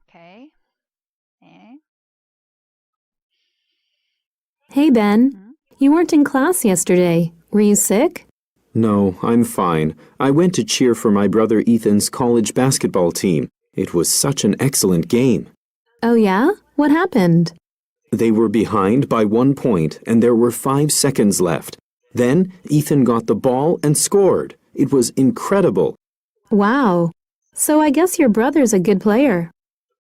오케이. 네. Hey, Ben. 음. You weren't in class yesterday. Were you sick? No, I'm fine. I went to cheer for my brother Ethan's college basketball team. It was such an excellent game. Oh, yeah? What happened? They were behind by 1 point, and there were 5 seconds left. Then Ethan got the ball and scored. It was incredible. Wow. So I guess your brother's a good player.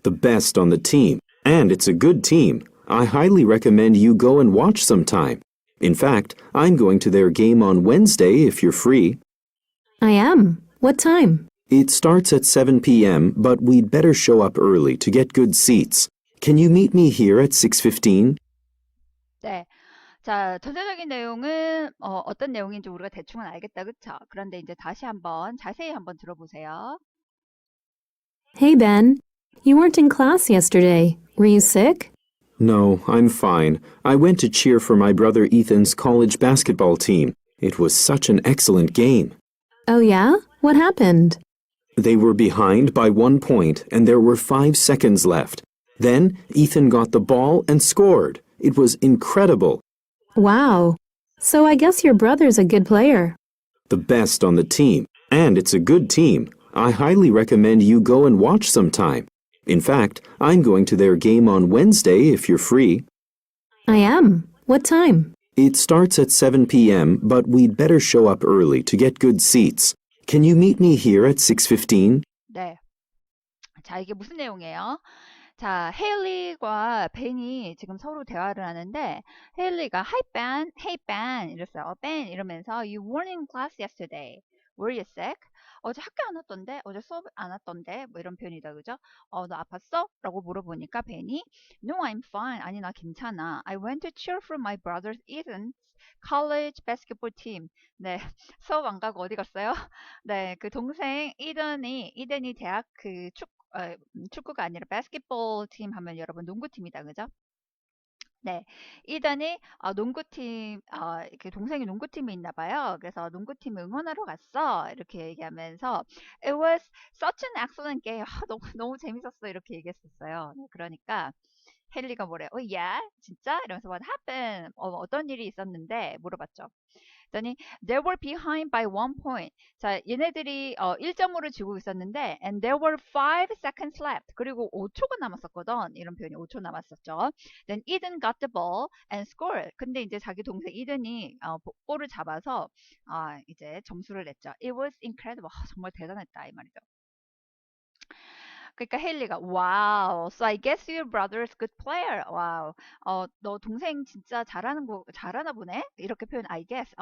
The best on the team. And it's a good team. I highly recommend you go and watch sometime. In fact, I'm going to their game on Wednesday if you're free. I am. What time? It starts at 7 p.m., but we'd better show up early to get good seats. Can you meet me here at 6:15? 네. 자, 전체적인 내용은 어떤 내용인지 우리가 대충은 알겠다, 그쵸? 그런데 이제 다시 한번 자세히 한번 들어보세요. Hey, Ben. You weren't in class yesterday. Were you sick? No, I'm fine. I went to cheer for my brother Ethan's college basketball team. It was such an excellent game. Oh, yeah? What happened? They were behind by 1 point, and there were 5 seconds left. Then Ethan got the ball and scored. It was incredible. Wow. So I guess your brother's a good player. The best on the team. And it's a good team. I highly recommend you go and watch sometime. In fact, I'm going to their game on Wednesday if you're free. I am. What time? It starts at 7 p.m., but we'd better show up early to get good seats. Can you meet me here at 6:15? 네. 자, 이게 무슨 내용이에요? 자, 헤일리과 벤이 지금 서로 대화를 하는데 헤일리가 Hi Ben, Hey Ben 이랬어요. Ben 이러면서 You weren't in class yesterday. Were you sick? 어제 학교 안 왔던데? 어제 수업 안 왔던데? 뭐 이런 표현이다, 그죠? 너 아팠어? 라고 물어보니까 벤이 No, I'm fine. 아니, 나 괜찮아. I went to cheer for my brother's Ethan's college basketball team. 네, 수업 안 가고 어디 갔어요? 네, 그 동생 이든이 대학 그 축구가 아니라 바스켓볼 팀 하면 여러분 농구팀이다, 그죠? 네, 이든이 농구팀, 그 동생이 농구팀에 있나 봐요. 그래서 농구팀 응원하러 갔어. 이렇게 얘기하면서 It was such an excellent game. 너무 너무 재밌었어. 이렇게 얘기했었어요. 네, 그러니까 헨리가 뭐래? 야, 진짜? 이러면서 What happened? 어떤 일이 있었는데 물어봤죠. 그랬더니 they were behind by 1 point. 자, 얘네들이 1점으로 지고 있었는데 and there were 5 seconds left. 그리고 5초가 남았었거든. 이런 표현이 5초 남았었죠. Then Eden got the ball and scored. 근데 이제 자기 동생 이든이 볼을 잡아서 이제 점수를 냈죠. It was incredible. 정말 대단했다 이 말이죠. 그러니까 헤일리가 와우. So I guess your brother's good player. 와우. 너 동생 진짜 잘하나 보네. 이렇게 표현 I guess.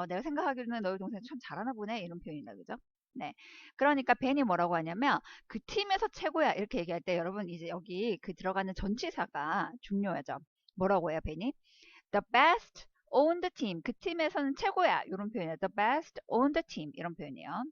내가 생각하기로는 너희 동생 참 잘하나 보네. 이런 표현이다. 그죠? 네. 그러니까 벤이 뭐라고 하냐면 그 팀에서 최고야. 이렇게 얘기할 때 여러분 이제 여기 그 들어가는 전치사가 중요하죠. 뭐라고 해요, 벤이? The best on the team. 그 팀에서는 최고야. 이런 표현이에요. The best on the team. 이런 표현이에요.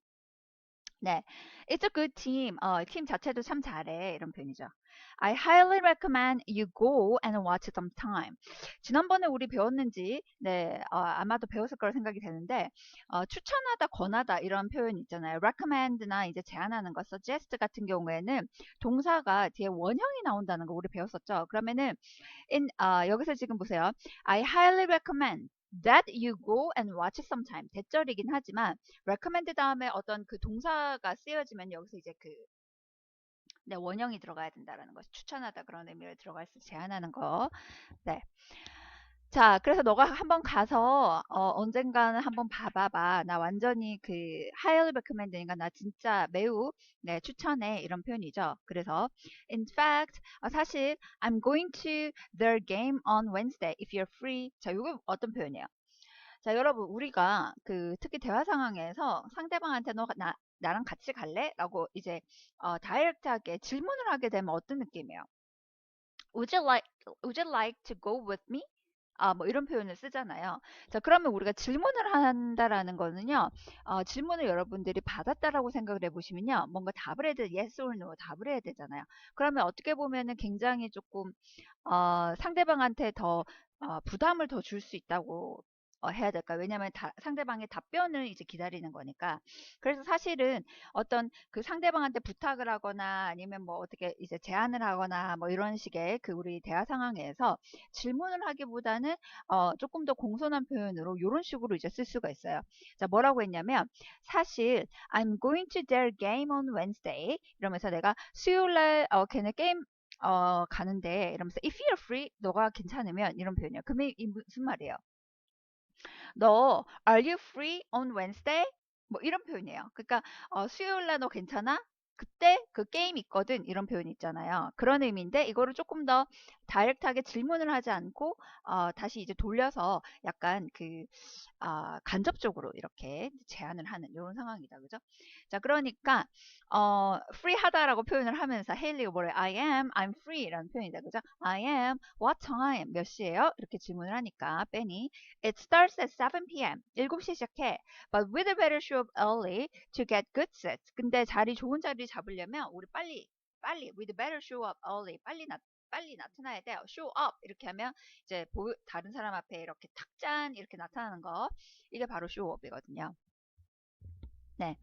네, it's a good team. 팀 자체도 참 잘해. 이런 표현이죠. I highly recommend you go and watch sometime. 지난번에 우리 배웠는지, 네, 아마도 배웠을 거라 생각이 되는데, 추천하다, 권하다 이런 표현 있잖아요. recommend나 이제 제안하는 거, suggest 같은 경우에는 동사가 뒤에 원형이 나온다는 거 우리 배웠었죠. 그러면은 여기서 지금 보세요. I highly recommend that you go and watch sometime. 대절이긴 하지만 recommend 다음에 어떤 그 동사가 쓰여지면 여기서 이제 네, 원형이 들어가야 된다라는 거. 추천하다 그런 의미를 들어갈 수 제안하는 거. 네. 자, 그래서 너가 한번 가서 언젠가는 한번 봐봐봐. 나 완전히 그 highly recommend니까 나 진짜 매우 네, 추천해 이런 표현이죠. 그래서 in fact 사실 I'm going to their game on Wednesday if you're free. 자, 이거 어떤 표현이에요? 자, 여러분 우리가 그 특히 대화 상황에서 상대방한테 나랑 같이 갈래? 라고 이제 다이렉트하게 질문을 하게 되면 어떤 느낌이에요? Would you like to go with me? 뭐 이런 표현을 쓰잖아요. 자, 그러면 우리가 질문을 한다라는 거는요, 질문을 여러분들이 받았다라고 생각을 해보시면요, 뭔가 답을 해야 돼, yes or no 답을 해야 되잖아요. 그러면 어떻게 보면은 굉장히 조금, 상대방한테 더, 부담을 더 줄 수 있다고 해야 될까요? 왜냐하면 상대방의 답변을 이제 기다리는 거니까. 그래서 사실은 어떤 그 상대방한테 부탁을 하거나 아니면 뭐 어떻게 이제 제안을 하거나 뭐 이런 식의 그 우리 대화 상황에서 질문을 하기보다는 조금 더 공손한 표현으로 이런 식으로 이제 쓸 수가 있어요. 자, 뭐라고 했냐면 사실 I'm going to their game on Wednesday 이러면서 내가 수요일날 걔네 게임 가는데 이러면서 if you're free 너가 괜찮으면 이런 표현이에요. 그러면 이 무슨 말이에요? 너 are you free on Wednesday? 뭐 이런 표현이에요. 그러니까 수요일 날 너 괜찮아? 그때 그 게임 있거든 이런 표현이 있잖아요. 그런 의미인데 이거를 조금 더 다이렉트하게 질문을 하지 않고 다시 이제 돌려서 약간 그 간접적으로 이렇게 제안을 하는 이런 상황이다. 그죠? 자, 그러니까 free 하다라고 표현을 하면서 헤일리가 뭐래? I'm free 라는 표현이다. 그죠? I am, what time? 몇 시예요? 이렇게 질문을 하니까 베니 It starts at 7 p.m. 7시에 시작해. But we'd better show up early to get good seats. 근데 좋은 자리 잡으려면 우리 빨리 we'd better show up early. 빨리 나타나야 돼요. show up 이렇게 하면 이제 다른 사람 앞에 이렇게 탁짠 이렇게 나타나는 거. 이게 바로 show up이거든요. 네.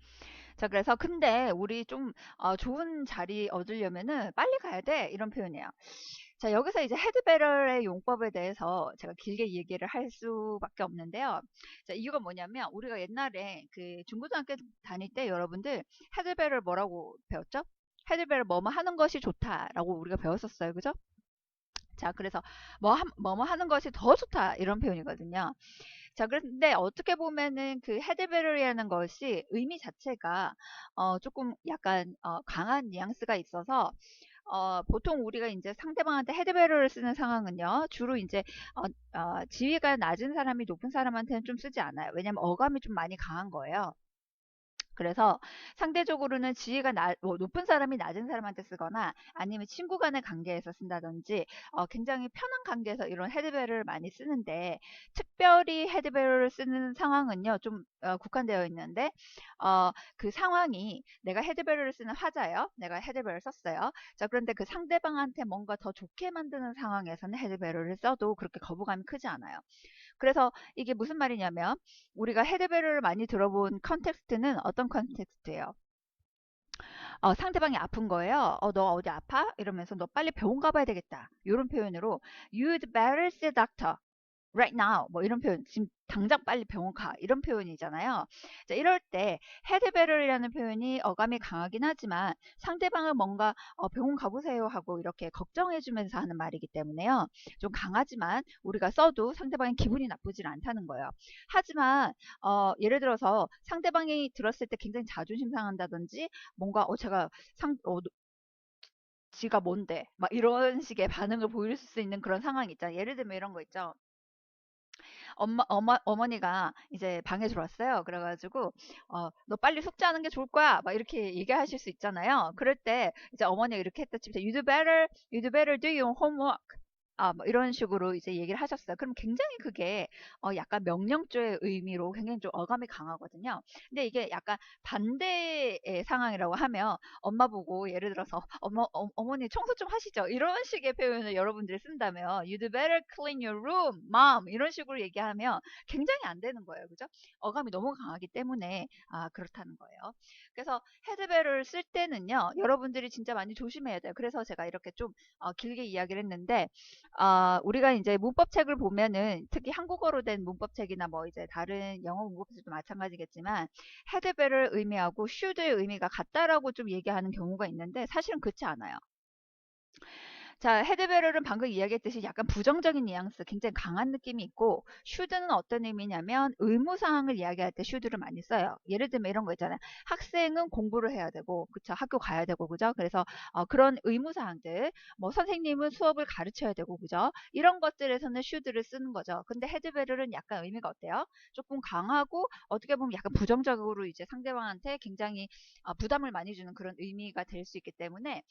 자, 그래서 근데 우리 좀 좋은 자리 얻으려면은 빨리 가야 돼. 이런 표현이에요. 자, 여기서 이제 헤드베럴의 용법에 대해서 제가 길게 얘기를 할 수밖에 없는데요. 자, 이유가 뭐냐면 우리가 옛날에 그 중고등학교 다닐 때 여러분들 헤드베럴 뭐라고 배웠죠? 헤드베럴 뭐뭐 하는 것이 좋다라고 우리가 배웠었어요. 그죠? 자, 그래서 뭐뭐 하는 것이 더 좋다 이런 표현이거든요. 자, 그런데 어떻게 보면은 그 헤드베럴이라는 것이 의미 자체가 조금 약간 강한 뉘앙스가 있어서 보통 우리가 이제 상대방한테 헤드베럴을 쓰는 상황은요, 주로 이제 지위가 낮은 사람이 높은 사람한테는 좀 쓰지 않아요. 왜냐면 어감이 좀 많이 강한 거예요. 그래서 상대적으로는 지위가 높은 사람이 낮은 사람한테 쓰거나 아니면 친구 간의 관계에서 쓴다든지 굉장히 편한 관계에서 이런 헤드베럴을 많이 쓰는데 특별히 헤드베럴을 쓰는 상황은요 좀 국한되어 있는데 그 상황이 내가 헤드베럴을 쓰는 화자예요. 내가 헤드베럴을 썼어요. 자, 그런데 그 상대방한테 뭔가 더 좋게 만드는 상황에서는 헤드베럴을 써도 그렇게 거부감이 크지 않아요. 그래서 이게 무슨 말이냐면 우리가 헤드베럴을 많이 들어본 컨텍스트는 어떤 컨텍스트예요? 상대방이 아픈 거예요. 너 어디 아파? 이러면서 너 빨리 병원 가봐야 되겠다. 이런 표현으로 You'd better see a doctor right now. 뭐 이런 표현. 지금 당장 빨리 병원 가. 이런 표현이잖아요. 자, 이럴 때 헤드베럴이라는 표현이 어감이 강하긴 하지만 상대방을 뭔가 병원 가보세요 하고 이렇게 걱정해주면서 하는 말이기 때문에요. 좀 강하지만 우리가 써도 상대방이 기분이 나쁘질 않다는 거예요. 하지만 예를 들어서 상대방이 들었을 때 굉장히 자존심 상한다든지 뭔가 제가 지가 뭔데 막 이런 식의 반응을 보일 수 있는 그런 상황이 있잖아요. 예를 들면 이런 거 있죠. 어머니가 이제 방에 들어왔어요. 그래가지고, 너 빨리 숙제하는 게 좋을 거야. 막 이렇게 얘기하실 수 있잖아요. 그럴 때 이제 어머니가 이렇게 했다 치면서 you'd better do your homework. 뭐 이런 식으로 이제 얘기를 하셨어요. 그럼 굉장히 그게 약간 명령조의 의미로 굉장히 좀 어감이 강하거든요. 근데 이게 약간 반대의 상황이라고 하면 엄마 보고 예를 들어서 어머니 청소 좀 하시죠. 이런 식의 표현을 여러분들이 쓴다면 you'd better clean your room, mom 이런 식으로 얘기하면 굉장히 안 되는 거예요. 그죠? 어감이 너무 강하기 때문에 그렇다는 거예요. 그래서 헤드베럴 쓸 때는요. 여러분들이 진짜 많이 조심해야 돼요. 그래서 제가 이렇게 좀 길게 이야기를 했는데 우리가 이제 문법책을 보면은 특히 한국어로 된 문법책이나 뭐 이제 다른 영어 문법책도 마찬가지겠지만 헤드벨을 의미하고 should의 의미가 같다라고 좀 얘기하는 경우가 있는데 사실은 그렇지 않아요. 자, 헤드베럴은 방금 이야기했듯이 약간 부정적인 뉘앙스, 굉장히 강한 느낌이 있고, should는 어떤 의미냐면 의무사항을 이야기할 때 should를 많이 써요. 예를 들면 이런 거 있잖아요. 학생은 공부를 해야 되고, 그쵸? 학교 가야 되고, 그죠? 그래서 그런 의무사항들, 뭐 선생님은 수업을 가르쳐야 되고, 그죠? 이런 것들에서는 should를 쓰는 거죠. 근데 헤드베럴은 약간 의미가 어때요? 조금 강하고, 어떻게 보면 약간 부정적으로 이제 상대방한테 굉장히 부담을 많이 주는 그런 의미가 될 수 있기 때문에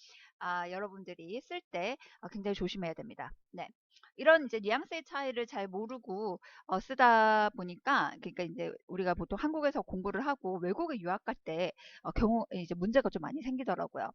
여러분들이 쓸 때 굉장히 조심해야 됩니다. 네. 이런 이제 뉘앙스의 차이를 잘 모르고 쓰다 보니까 그러니까 이제 우리가 보통 한국에서 공부를 하고 외국에 유학 갈 때 경우 이제 문제가 좀 많이 생기더라고요.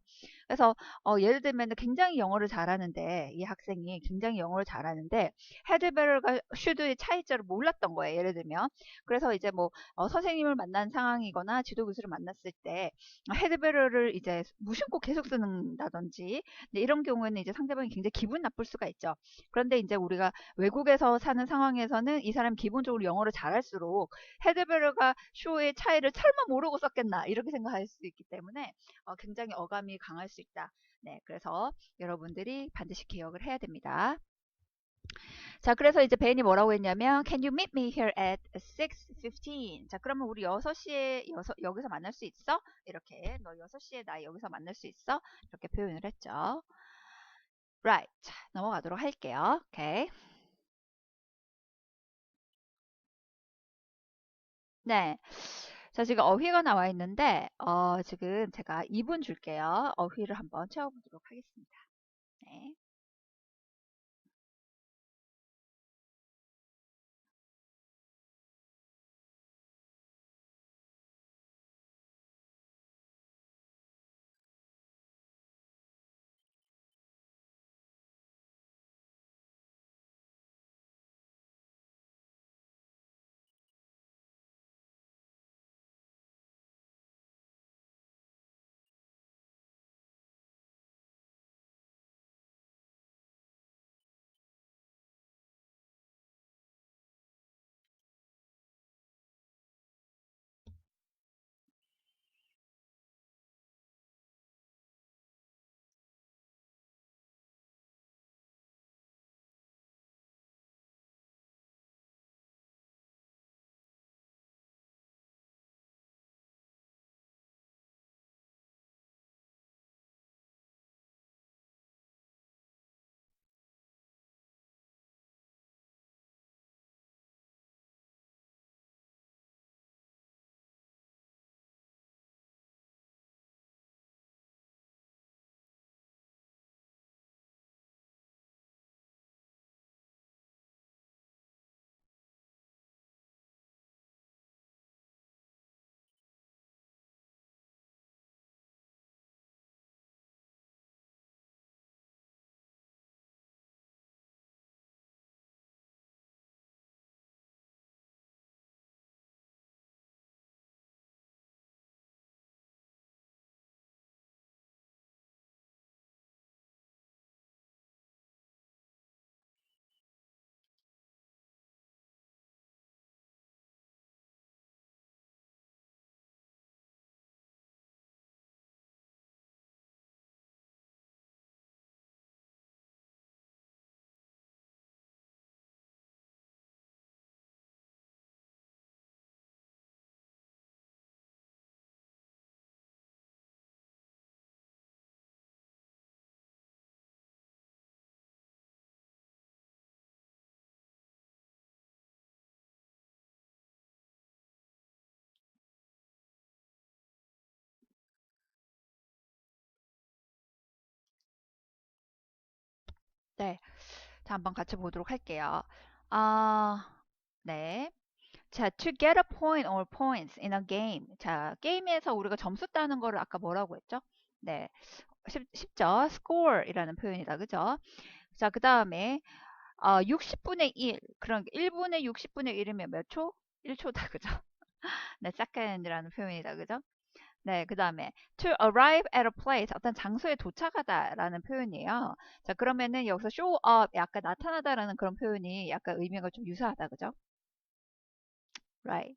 그래서 예를 들면 굉장히 영어를 잘하는데 이 학생이 굉장히 영어를 잘하는데 헤드베럴과 슈드의 차이점을 몰랐던 거예요. 예를 들면 그래서 이제 뭐 선생님을 만난 상황이거나 지도 교수를 만났을 때 헤드베럴을 이제 무심코 계속 쓰는다든지 이런 경우에는 이제 상대방이 굉장히 기분 나쁠 수가 있죠. 그런데 이제 우리가 외국에서 사는 상황에서는 이 사람이 기본적으로 영어를 잘할수록 헤드베럴과 쇼의 차이를 설마 모르고 썼겠나 이렇게 생각할 수 있기 때문에 굉장히 어감이 강할 수 있다. 네, 그래서 여러분들이 반드시 기억을 해야 됩니다. 자, 그래서 이제 벤이 뭐라고 했냐면 Can you meet me here at 6:15? 자, 그러면 우리 6시에 여기서 만날 수 있어? 이렇게 너 6시에 나 여기서 만날 수 있어? 이렇게 표현을 했죠. Right. 자, 넘어가도록 할게요. 오케이. 네. 자, 지금 어휘가 나와 있는데 지금 제가 2분 줄게요. 어휘를 한번 채워보도록 하겠습니다. 네. 네. 자, 한번 같이 보도록 할게요. 아, 네. 자, to get a point or points in a game. 자, 게임에서 우리가 점수 따는 거를 아까 뭐라고 했죠? 네. 쉽죠? score이라는 표현이다. 그죠? 자, 그 다음에 60분의 1. 그럼 1분의 60분의 1이면 몇 초? 1초다. 그죠? 네, second이라는 표현이다. 그죠? 네, 그 다음에 to arrive at a place, 어떤 장소에 도착하다라는 표현이에요. 자, 그러면은 여기서 show up, 약간 나타나다라는 그런 표현이 약간 의미가 좀 유사하다. 그죠? Right.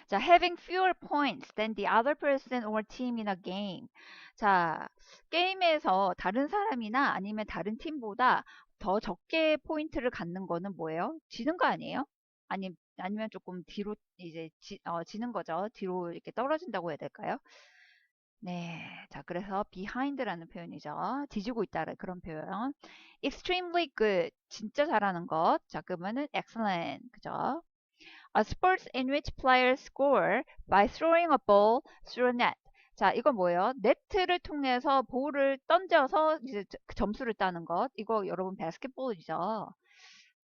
자, having fewer points than the other person or team in a game. 자, 게임에서 다른 사람이나 아니면 다른 팀보다 더 적게 포인트를 갖는 거는 뭐예요? 지는 거 아니에요? 아니면 조금 뒤로 이제 지는 거죠. 뒤로 이렇게 떨어진다고 해야 될까요? 네. 자, 그래서 behind라는 표현이죠. 뒤지고 있다는 그런 표현. extremely good. 진짜 잘하는 것. 자, 그러면은 excellent. 그죠? A sports in which players score by throwing a ball through a net. 자, 이건 뭐예요? 네트를 통해서 볼을 던져서 이제 점수를 따는 것. 이거 여러분 바스켓볼이죠.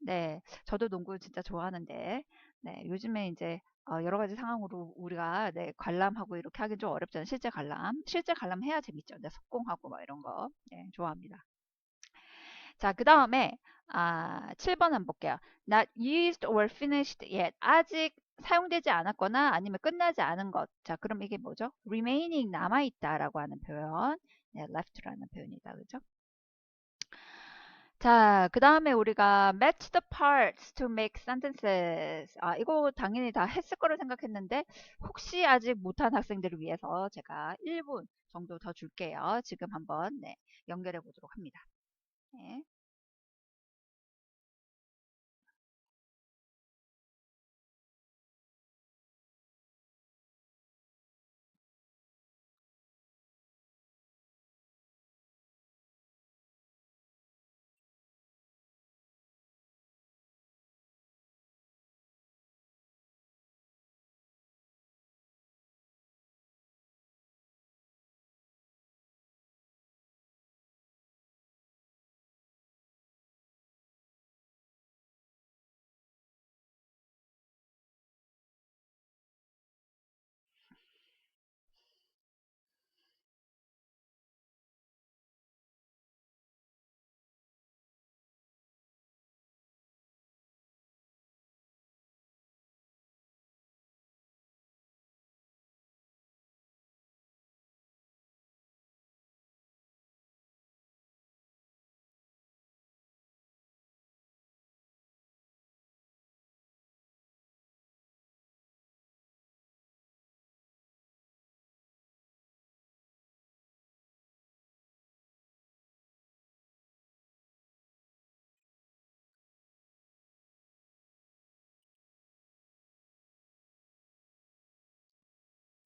네, 저도 농구 진짜 좋아하는데, 네, 요즘에 이제 여러 가지 상황으로 우리가 네, 관람하고 이렇게 하긴 좀 어렵잖아요. 실제 관람 해야 재밌죠. 네, 속공하고 뭐 이런 거, 네, 좋아합니다. 자, 그 다음에 7번 한번 볼게요. Not used or finished yet. 아직 사용되지 않았거나 아니면 끝나지 않은 것. 자, 그럼 이게 뭐죠? remaining 남아있다라고 하는 표현. 네, left라는 표현이다. 그죠? 자, 그 다음에 우리가 match the parts to make sentences. 이거 당연히 다 했을 거로 생각했는데 혹시 아직 못한 학생들을 위해서 제가 1분 정도 더 줄게요. 지금 한번 네, 연결해 보도록 합니다. 네.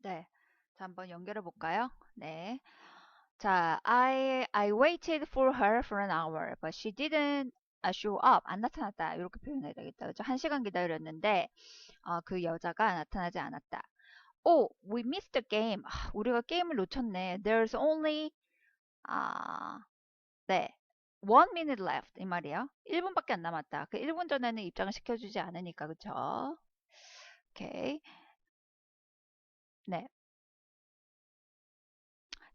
네. 자, 한번 연결해 볼까요? 네. 자, I waited for her for an hour, but she didn't show up. 안 나타났다. 이렇게 표현해야 되겠다. 그죠? 1시간 기다렸는데, 그 여자가 나타나지 않았다. Oh, we missed the game. 우리가 게임을 놓쳤네. There's only, 아, 네. 1 minute left. 이 말이에요. 1분밖에 안 남았다. 그 1분 전에는 입장을 시켜주지 않으니까, 그쵸? 오케이. 네.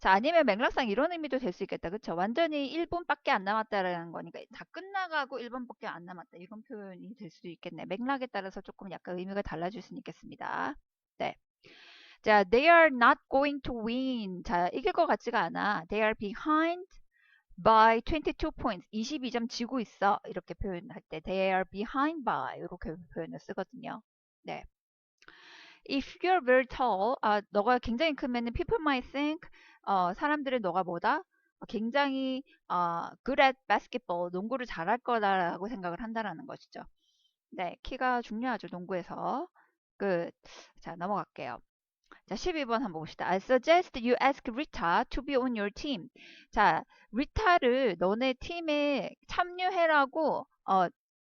자, 아니면 맥락상 이런 의미도 될 수 있겠다. 그쵸? 완전히 1분밖에 안 남았다라는 거니까 다 끝나가고 1분밖에 안 남았다. 이런 표현이 될 수도 있겠네. 맥락에 따라서 조금 약간 의미가 달라질 수는 있겠습니다. 네. 자, they are not going to win. 자, 이길 것 같지가 않아. They are behind by 22 points. 22점 지고 있어. 이렇게 표현할 때 they are behind by 이렇게 표현을 쓰거든요. 네. If you're very tall, 너가 굉장히 크면은 people might think, 사람들은 너가 뭐다? 굉장히 good at basketball, 농구를 잘할 거다라고 생각을 한다라는 것이죠. 네, 키가 중요하죠, 농구에서. 끝. 자, 넘어갈게요. 자, 12번 한번 봅시다. I suggest you ask Rita to be on your team. 자, 리타를 너네 팀에 참여해라고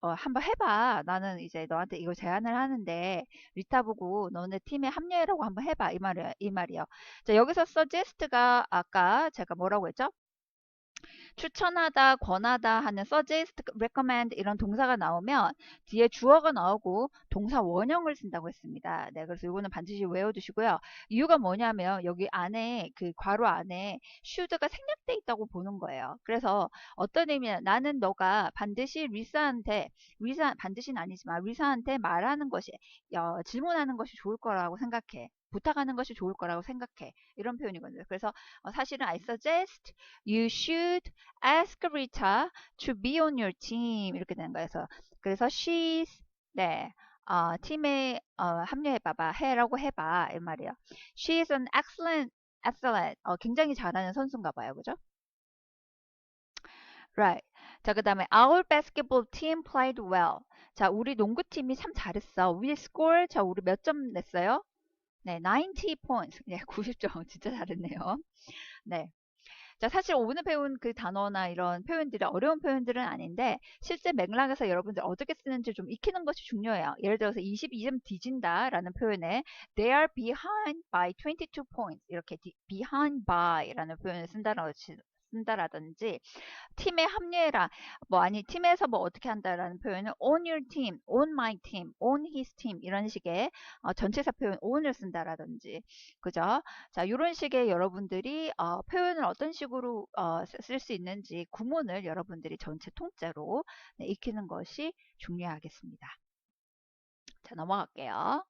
한번 해봐. 나는 이제 너한테 이거 제안을 하는데 리타 보고 너네 팀에 합류해라고 한번 해봐. 이 말이요. 자, 여기서 suggest가 아까 제가 뭐라고 했죠? 추천하다, 권하다 하는 suggest, recommend 이런 동사가 나오면 뒤에 주어가 나오고 동사 원형을 쓴다고 했습니다. 네, 그래서 이거는 반드시 외워두시고요. 이유가 뭐냐면 여기 안에 그 괄호 안에 should가 생략돼 있다고 보는 거예요. 그래서 어떤 의미냐 나는 너가 반드시 리사 반드시는 아니지만 리사한테 말하는 것이 질문하는 것이 좋을 거라고 생각해. 부탁하는 것이 좋을 거라고 생각해. 이런 표현이거든요. 그래서 사실은 I suggest you should ask Rita to be on your team 이렇게 되는 거예요. 그래서 she's 네. 팀에 합류해봐봐 해라고 해봐 이 말이에요. She is an excellent 굉장히 잘하는 선수인가 봐요. 그죠? Right. 자, 그 다음에 our basketball team played well. 자, 우리 농구팀이 참 잘했어. We score. 자, 우리 몇 점 냈어요? 네, 90 points. 네, 90점. 진짜 잘했네요. 네. 자, 사실 오늘 배운 그 단어나 이런 표현들이 어려운 표현들은 아닌데 실제 맥락에서 여러분들 어떻게 쓰는지 좀 익히는 것이 중요해요. 예를 들어서 22점 뒤진다 라는 표현에 they are behind by 22 points 이렇게 behind by 라는 표현을 쓴다는 것이 쓴다라든지 팀에 합류해라. 뭐 아니 팀에서 뭐 어떻게 한다라는 표현은 on your team, on my team, on his team 이런 식의 전치사 표현 on을 쓴다라든지 그죠? 자, 이런 식의 여러분들이 표현을 어떤 식으로 쓸 수 있는지 구문을 여러분들이 전체 통째로 네, 익히는 것이 중요하겠습니다. 자, 넘어갈게요.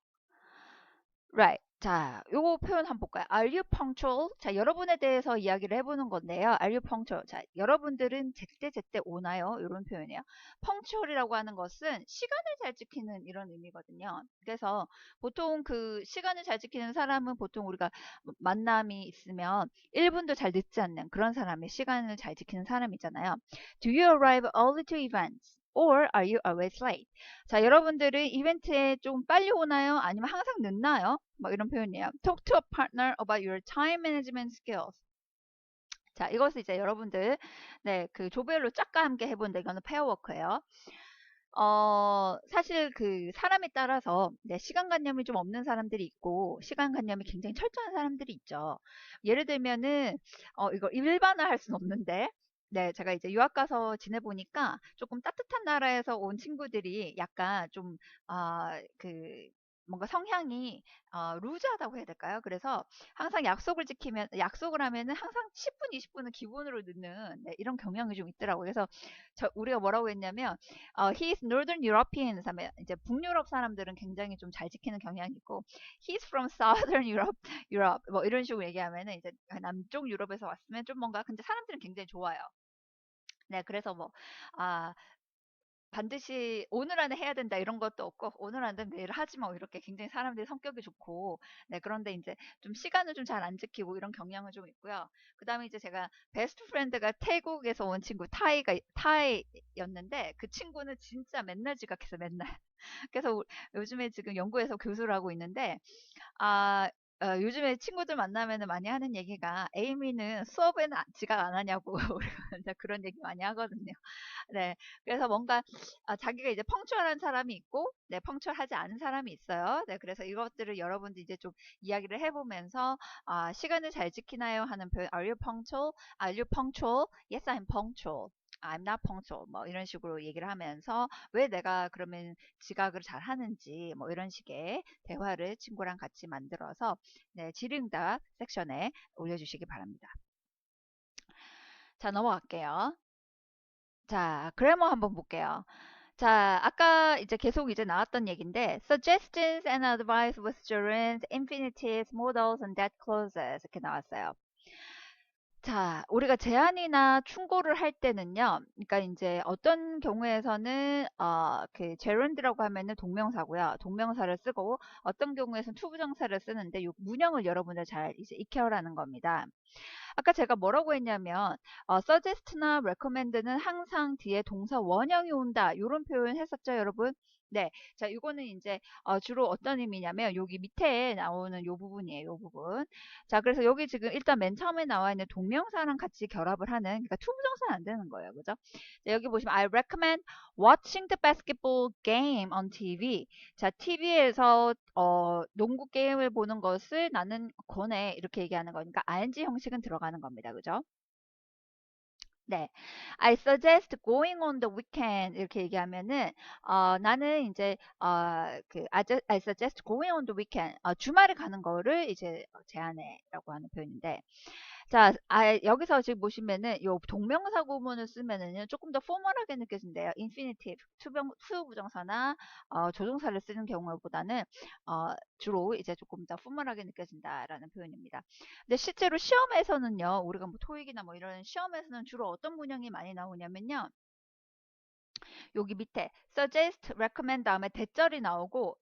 Right. 자, 요거 표현 한번 볼까요? Are you punctual? 자, 여러분에 대해서 이야기를 해보는 건데요. Are you punctual? 자, 여러분들은 제때 오나요? 이런 표현이에요. punctual이라고 하는 것은 시간을 잘 지키는 이런 의미거든요. 그래서 보통 그 시간을 잘 지키는 사람은 보통 우리가 만남이 있으면 1분도 잘 늦지 않는 그런 사람이 시간을 잘 지키는 사람이잖아요. Do you arrive early to events? Or are you always late? 자, 여러분들은 이벤트에 좀 빨리 오나요? 아니면 항상 늦나요? 뭐 이런 표현이에요. Talk to a partner about your time management skills. 자, 이것을 이제 여러분들 네, 그 조별로 짝과 함께 해본다. 이거는 페어워크예요. 사실 그 사람에 따라서 네, 시간관념이 좀 없는 사람들이 있고 시간관념이 굉장히 철저한 사람들이 있죠. 예를 들면은 이거 일반화할 수는 없는데 네, 제가 이제 유학 가서 지내보니까 조금 따뜻한 나라에서 온 친구들이 약간 좀 그 뭔가 성향이 루즈하다고 해야 될까요? 그래서 항상 약속을 하면은 항상 10분, 20분은 기본으로 늦는 네, 이런 경향이 좀 있더라고요. 그래서 우리가 뭐라고 했냐면 he's Northern Europeans 하면 이제 북유럽 사람들은 굉장히 좀 잘 지키는 경향이 있고 he's from Southern Europe 뭐 이런 식으로 얘기하면은 이제 남쪽 유럽에서 왔으면 좀 뭔가 근데 사람들은 굉장히 좋아요. 네, 그래서 뭐 반드시 오늘 안에 해야 된다 이런 것도 없고 오늘 안 되면 내일 하지 뭐 이렇게 굉장히 사람들이 성격이 좋고 네 그런데 이제 좀 시간을 좀 잘 안 지키고 이런 경향은 좀 있고요. 그다음에 이제 제가 베스트 프렌드가 태국에서 온 친구 타이였는데 그 친구는 진짜 맨날 지각해서 맨날 그래서 요즘에 지금 연구에서 교수를 하고 있는데 아 요즘에 친구들 만나면은 많이 하는 얘기가 에이미는 수업에는 지각 안 하냐고 우리가 이제 그런 얘기 많이 하거든요. 네. 그래서 뭔가 자기가 이제 펑츄얼한 사람이 있고 네, 펑츄얼하지 않은 사람이 있어요. 네. 그래서 이것들을 여러분들 이제 좀 이야기를 해보면서 시간을 잘 지키나요? 하는 표현 Are you punctual? Are you punctual? Yes, I'm punctual. I'm not punctual. 뭐 이런 식으로 얘기를 하면서 왜 내가 그러면 지각을 잘 하는지 뭐 이런 식의 대화를 친구랑 같이 만들어서 네, 질의응답 섹션에 올려주시기 바랍니다. 자, 넘어갈게요. 자, 그래머 한번 볼게요. 자, 아까 이제 계속 이제 나왔던 얘기인데 suggestions and advice with gerunds, infinitives, modals, and that clauses 이렇게 나왔어요. 자, 우리가 제안이나 충고를 할 때는요. 그러니까 이제 어떤 경우에서는 그 gerund라고 하면은 동명사고요. 동명사를 쓰고 어떤 경우에서는 투부정사를 쓰는데 이 문형을 여러분들 잘 이제 익혀라는 겁니다. 아까 제가 뭐라고 했냐면 suggest나 recommend는 항상 뒤에 동사 원형이 온다. 이런 표현 했었죠, 여러분? 네. 자, 이거는 이제 주로 어떤 의미냐면 여기 밑에 나오는 요 부분이에요. 요 부분. 자, 그래서 여기 지금 일단 맨 처음에 나와 있는 동명사랑 같이 결합을 하는 그러니까 투부정사는 안 되는 거예요. 그죠? 자, 여기 보시면 I recommend watching the basketball game on TV. 자, TV에서 농구 게임을 보는 것을 나는 권해. 이렇게 얘기하는 거니까 ing 형식은 들어가는 겁니다. 그죠? 네. I suggest going on the weekend 이렇게 얘기하면은 나는 이제 I suggest going on the weekend 주말에 가는 거를 이제 제안해라고 하는 표현인데 자, 여기서 지금 보시면은 요 동명사 구문을 쓰면은요 조금 더 포멀하게 느껴진대요. infinitive 투부정사나 조동사를 쓰는 경우보다는 주로 이제 조금 더 포멀하게 느껴진다라는 표현입니다. 근데 실제로 시험에서는요, 우리가 뭐 토익이나 뭐 이런 시험에서는 주로 어떤 문형이 많이 나오냐면요, 여기 밑에 suggest, recommend 다음에 대절이 나오고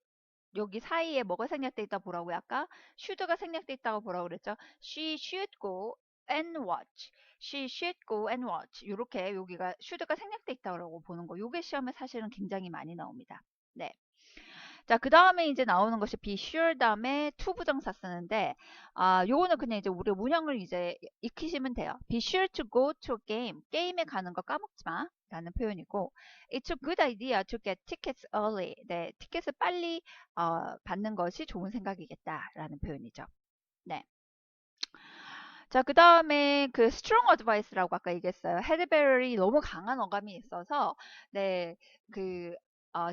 여기 사이에 뭐가 생략돼 있다 보라고요? 아까 should가 생략돼 있다고 보라고 그랬죠? She should go and watch. She should go and watch. 이렇게 여기가 should가 생략돼 있다고 보는 거. 요게 시험에 사실은 굉장히 많이 나옵니다. 네. 자, 그 다음에 이제 나오는 것이 be sure 다음에 to 부정사 쓰는데, 요거는 그냥 이제 우리 문형을 이제 익히시면 돼요. be sure to go to a game. 게임에 가는 거 까먹지 마. 라는 표현이고, it's a good idea to get tickets early. 네, 티켓을 빨리, 받는 것이 좋은 생각이겠다. 라는 표현이죠. 네. 자, 그 다음에 그 strong advice라고 아까 얘기했어요. 헤드베럴이 너무 강한 어감이 있어서, 네, 그,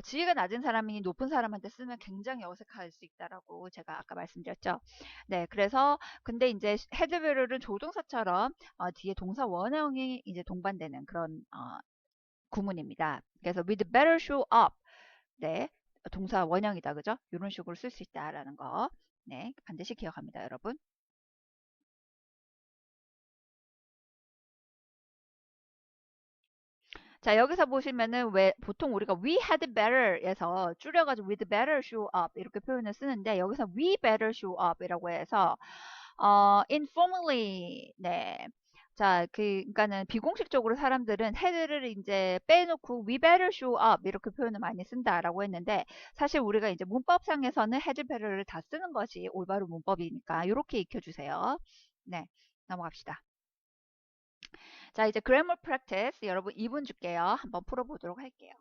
지위가 낮은 사람이 높은 사람한테 쓰면 굉장히 어색할 수 있다라고 제가 아까 말씀드렸죠. 네, 그래서, 근데 이제 헤드베럴은 조동사처럼, 뒤에 동사 원형이 이제 동반되는 그런, 구문입니다. 그래서 with better show up. 네, 동사 원형이다. 그죠? 이런 식으로 쓸 수 있다라는 거. 네, 반드시 기억합니다, 여러분. 자, 여기서 보시면은 왜 보통 우리가 we had better에서 줄여가지고 with better show up 이렇게 표현을 쓰는데 여기서 we better show up이라고 해서 informally 네. 자, 그러니까는 비공식적으로 사람들은 had를 이제 빼놓고 we better show up 이렇게 표현을 많이 쓴다라고 했는데 사실 우리가 이제 문법상에서는 had better를 다 쓰는 것이 올바른 문법이니까 이렇게 익혀주세요. 네, 넘어갑시다. 자, 이제 grammar practice 여러분 2분 줄게요. 한번 풀어보도록 할게요.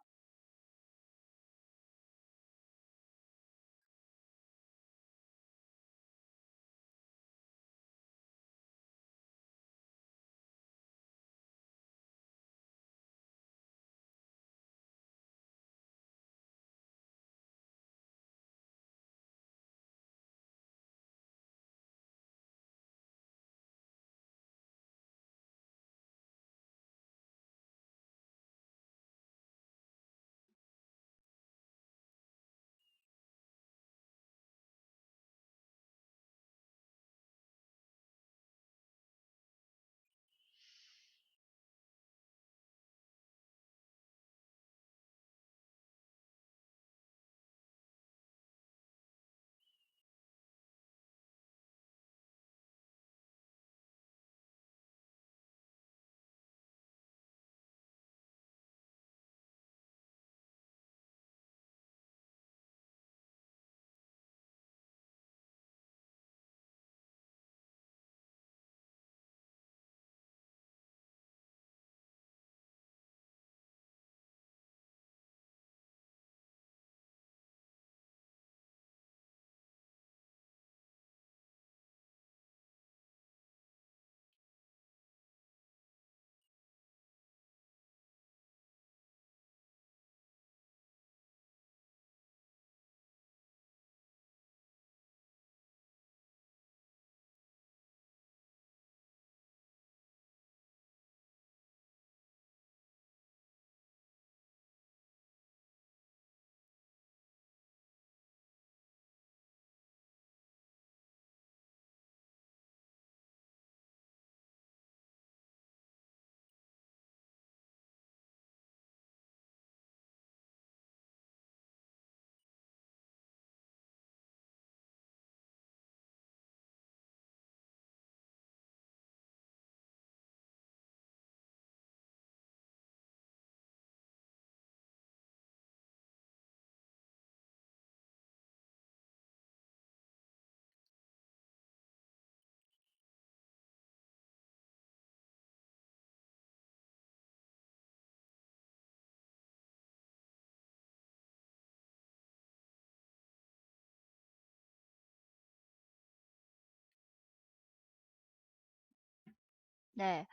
네.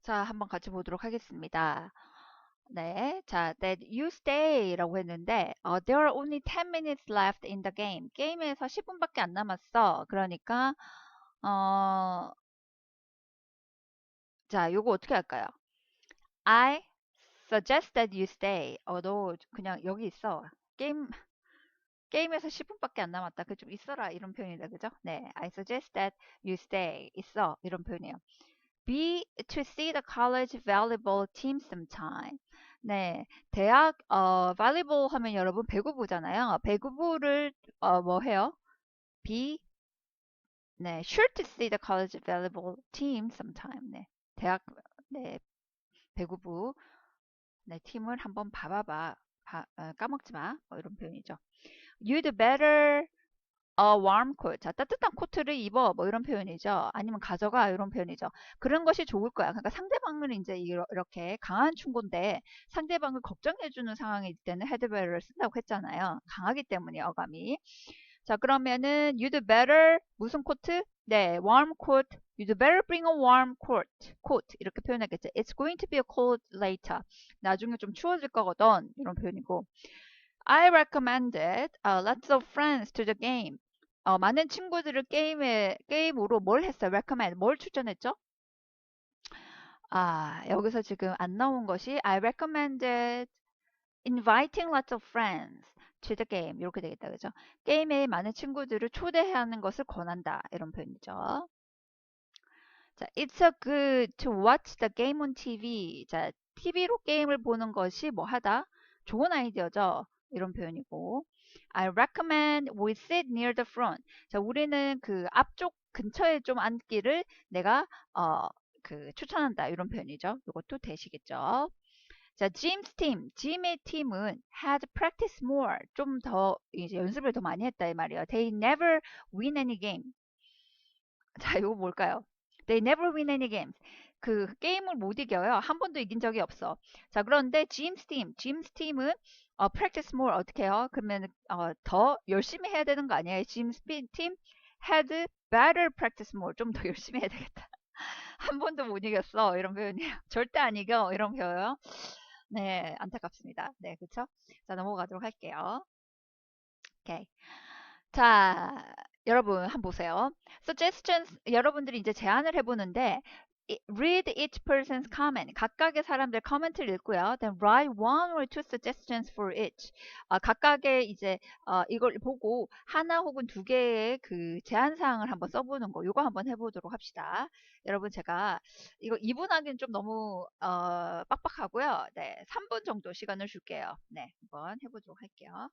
자, 한번 같이 보도록 하겠습니다. 네. 자, that you stay라고 했는데, there are only 10 minutes left in the game. 게임에서 10분밖에 안 남았어. 그러니까, 어, 자, 요거 어떻게 할까요? I suggest that you stay. 너 그냥 여기 있어. 게임에서 10분밖에 안 남았다. 그 좀 있어라. 이런 표현이다. 그죠? 네. I suggest that you stay. 있어. 이런 표현이에요. Be to see the college volleyball team sometime. 네, 대학 volleyball 하면 여러분 배구부잖아요. 배구부를 뭐 해요? Be 네, sure to see the college volleyball team sometime. 네, 대학 네 배구부 네 팀을 한번 봐봐봐. 까먹지 마. 뭐 이런 표현이죠. You'd better warm coat. 자, 따뜻한 코트를 입어. 뭐 이런 표현이죠. 아니면 가져가. 이런 표현이죠. 그런 것이 좋을 거야. 그러니까 상대방을 이제 이렇게 강한 충고인데 상대방을 걱정해주는 상황일 때는 헤드베어를 쓴다고 했잖아요. 강하기 때문에 어감이. 자, 그러면은 you'd better 무슨 코트? 네, warm coat You'd better bring a warm coat. 이렇게 표현하겠죠. It's going to be a cold later. 나중에 좀 추워질 거거든. 이런 표현이고. I recommended lots of friends to the game. 많은 친구들을 게임으로 뭘 했어요? recommend. 뭘 추천했죠? 여기서 지금 안 나온 것이 I recommended inviting lots of friends to the game. 이렇게 되겠다. 그죠? 게임에 많은 친구들을 초대하는 것을 권한다. 이런 표현이죠. 자, it's a good to watch the game on TV. 자, TV로 게임을 보는 것이 뭐 하다? 좋은 아이디어죠. 이런 표현이고. I recommend we sit near the front. 자, 우리는 그 앞쪽 근처에 좀 앉기를 내가 추천한다. 이런 표현이죠. 이것도 되시겠죠. 자, 짐의 팀은 had practiced more. 좀 더 이제 연습을 더 많이 했다 이 말이에요. They never win any game. 자, 이거 뭘까요? They never win any games. 그 게임을 못 이겨요. 한 번도 이긴 적이 없어. 자, 그런데 짐스 팀은 practice more 어떻게 해요? 그러면 더 열심히 해야 되는 거 아니에요? 짐스 팀 had better practice more. 좀 더 열심히 해야 되겠다. 한 번도 못 이겼어. 이런 표현이에요. 절대 안 이겨. 이런 표현. 네, 안타깝습니다. 네, 그쵸? 자, 넘어가도록 할게요. 오케이. 자, 여러분 한번 보세요. suggestions 여러분들이 이제 제안을 해보는데 read each person's comment. 각각의 사람들 커멘트를 읽고요. Then write one or two suggestions for each. 각각의 이제 이걸 보고 하나 혹은 두 개의 그 제안 사항을 한번 써보는 거. 이거 한번 해보도록 합시다. 여러분 제가 이거 2분 하기는 좀 너무 빡빡하고요. 네, 3분 정도 시간을 줄게요. 네, 한번 해보도록 할게요.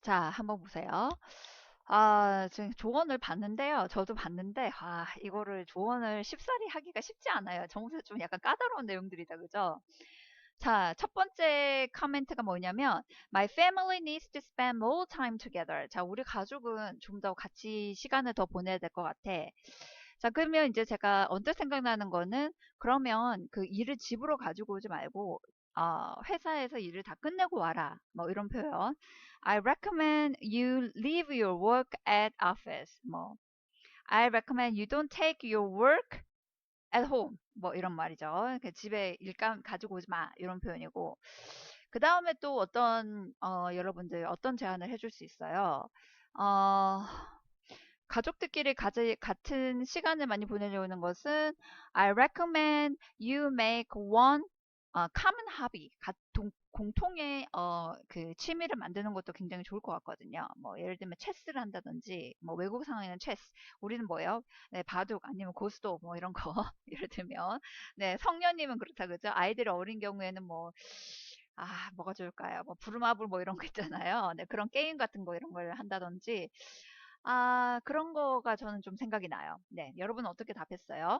자, 한번 보세요. 지금 조언을 봤는데요. 저도 봤는데, 이거를 조언을 쉽사리 하기가 쉽지 않아요. 정말 좀 약간 까다로운 내용들이다, 그죠? 자, 첫 번째 코멘트가 뭐냐면, My family needs to spend more time together. 자, 우리 가족은 좀 더 같이 시간을 더 보내야 될 것 같아. 자, 그러면 이제 제가 언뜻 생각나는 거는, 그러면 그 일을 집으로 가지고 오지 말고, 회사에서 일을 다 끝내고 와라. 뭐 이런 표현. I recommend you leave your work at office. 뭐, I recommend you don't take your work at home. 뭐 이런 말이죠. 그 집에 일감 가지고 오지 마. 이런 표현이고. 그 다음에 또 어떤, 여러분들 어떤 제안을 해줄 수 있어요. 어, 가족들끼리 같은 시간을 많이 보내려는 것은 I recommend you make one common hobby. 공통의 그 취미를 만드는 것도 굉장히 좋을 것 같거든요. 뭐 예를 들면 체스를 한다든지 뭐 외국 상황에는 체스, 우리는 뭐예요? 네, 바둑 아니면 고스톱 뭐 이런 거 예를 들면 네, 성년님은 그렇다 그죠? 아이들이 어린 경우에는 뭐 뭐가 좋을까요? 뭐 부루마블 뭐 이런 거 있잖아요. 네, 그런 게임 같은 거 이런 걸 한다든지 그런 거가 저는 좀 생각이 나요. 네, 여러분은 어떻게 답했어요?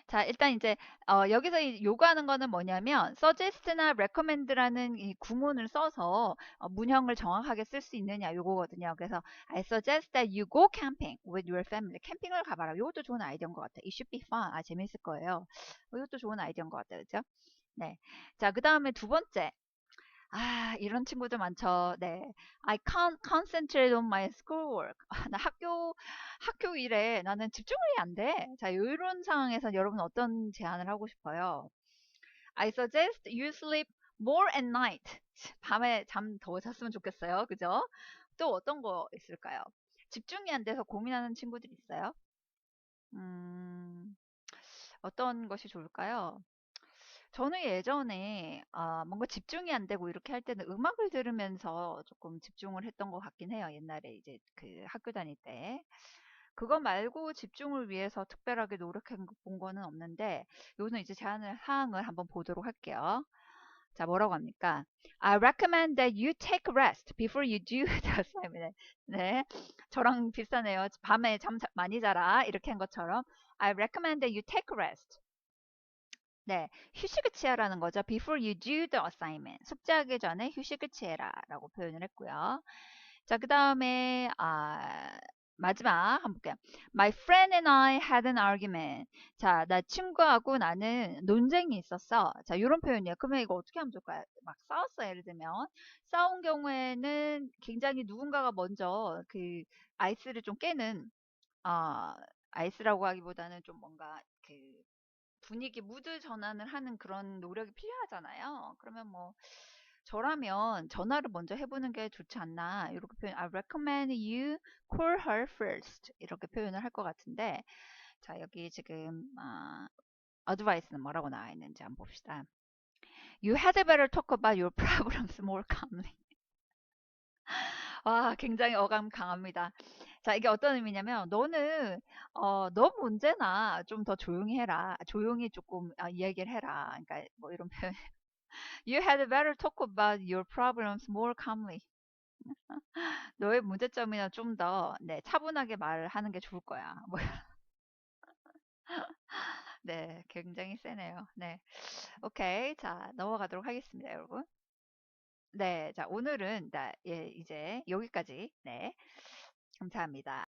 자, 일단 이제 여기서 요구하는 거는 뭐냐면 suggest나 recommend라는 이 구문을 써서 문형을 정확하게 쓸 수 있느냐 요거거든요. 그래서 I suggest that you go camping with your family. 캠핑을 가봐라. 이것도 좋은 아이디어인 것 같아요. It should be fun. 재밌을 거예요. 이것도 좋은 아이디어인 것 같아요. 그죠? 네. 자, 그 다음에 두 번째. 이런 친구들 많죠. 네. I can't concentrate on my schoolwork. 나 학교 일에 나는 집중이 안 돼. 자, 이런 상황에서 여러분 어떤 제안을 하고 싶어요? I suggest you sleep more at night. 밤에 잠 더 잤으면 좋겠어요. 그죠? 또 어떤 거 있을까요? 집중이 안 돼서 고민하는 친구들 있어요? 음, 어떤 것이 좋을까요? 저는 예전에 뭔가 집중이 안 되고 이렇게 할 때는 음악을 들으면서 조금 집중을 했던 것 같긴 해요. 옛날에 이제 그 학교 다닐 때. 그거 말고 집중을 위해서 특별하게 노력해 본 거는 없는데, 요는 이제 제안을 사항을 한번 보도록 할게요. 자, 뭐라고 합니까? I recommend that you take rest before you do the assignment. 네, 저랑 비슷하네요. 밤에 잠 많이 자라 이렇게 한 것처럼 I recommend that you take rest. 네, 휴식을 취하라는 거죠. Before you do the assignment. 숙제하기 전에 휴식을 취해라 라고 표현을 했고요. 자, 그 다음에 마지막 한번 볼게요. My friend and I had an argument. 자, 나 친구하고 나는 논쟁이 있었어. 자, 이런 표현이에요. 그러면 이거 어떻게 하면 좋을까요? 막 싸웠어, 예를 들면. 싸운 경우에는 굉장히 누군가가 먼저 그 아이스를 좀 깨는, 아이스라고 하기보다는 좀 뭔가 그 분위기 무드 전환을 하는 그런 노력이 필요하잖아요. 그러면 뭐 저라면 전화를 먼저 해보는 게 좋지 않나 이렇게 표현. I recommend you call her first 이렇게 표현을 할 것 같은데 자 여기 지금 advice는 뭐라고 나와 있는지 한번 봅시다. You had better talk about your problems more calmly. 와, 굉장히 어감 강합니다. 자, 이게 어떤 의미냐면, 너 문제나 좀 더 조용히 해라. 조용히 조금 이야기를 해라. 그러니까 뭐 이런 표현. You had better talk about your problems more calmly. 너의 문제점이나 좀 더, 네, 차분하게 말을 하는 게 좋을 거야. 뭐, 네, 굉장히 세네요. 네. 오케이. 자, 넘어가도록 하겠습니다, 여러분. 네, 자, 오늘은, 이제 여기까지. 네. 감사합니다.